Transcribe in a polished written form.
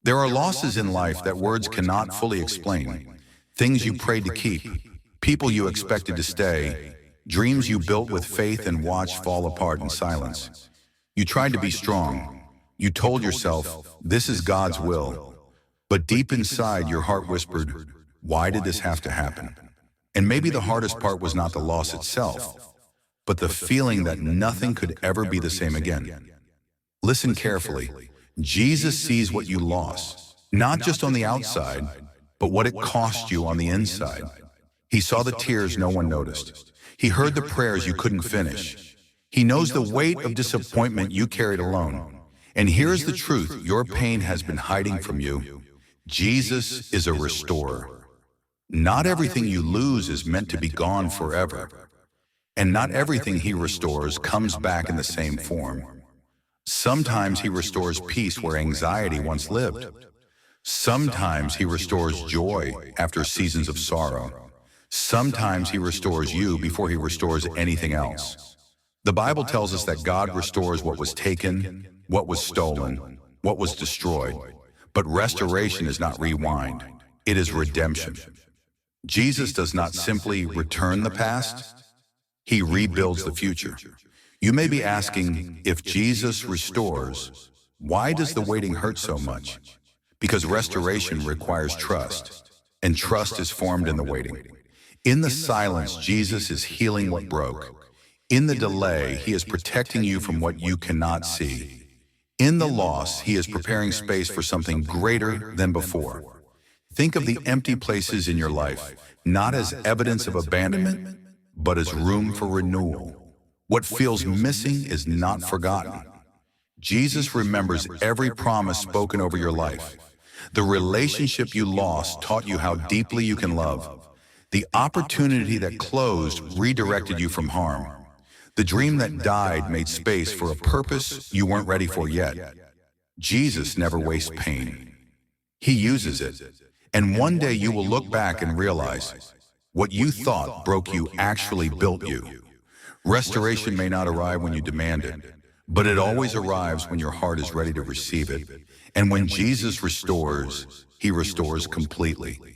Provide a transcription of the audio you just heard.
There are losses in life that words cannot fully explain. Things you prayed to keep, people you expected to stay, dreams you built with faith and watched fall apart in silence. You tried to be strong. You told yourself, this is God's will. But deep inside, your heart whispered, why did this have to happen? And maybe the hardest part was not the loss itself, but the feeling that nothing could ever be the same again. Listen carefully. Jesus sees what you lost, not just on the outside, but what it cost you on the inside. He saw the tears no one noticed. He heard the prayers you couldn't finish. He knows the weight of disappointment you carried alone. And here's the truth your pain has been hiding from you. Jesus is a restorer. Not everything you lose is meant to be gone forever. And not everything He restores comes back in the same form. Sometimes He restores peace where anxiety once lived. Sometimes He restores joy after seasons of sorrow. Sometimes He restores you before He restores anything else. The Bible tells us that God restores what was taken, what was stolen, what was destroyed. But restoration is not rewind. It is redemption. Jesus does not simply return the past. He rebuilds the future. You may be asking, if Jesus restores, why does the waiting hurt so much? Because restoration requires trust, and trust is formed in the waiting. In the silence, Jesus is healing what broke. In the delay, He is protecting you from what you cannot see. In the loss, He is preparing space for something greater than before. Think of the empty places in your life, not as evidence of abandonment, but as room for renewal. What feels missing is not forgotten. Jesus remembers every promise spoken over your life. The relationship you lost taught you how deeply you can love. The opportunity that closed redirected you from harm. The dream that died made space for a purpose you weren't ready for yet. Jesus never wastes pain. He uses it. And one day you will look back and realize what you thought broke you actually built you. Restoration may not arrive when you demand it, but it always arrives when your heart is ready to receive it. And when Jesus restores, He restores completely.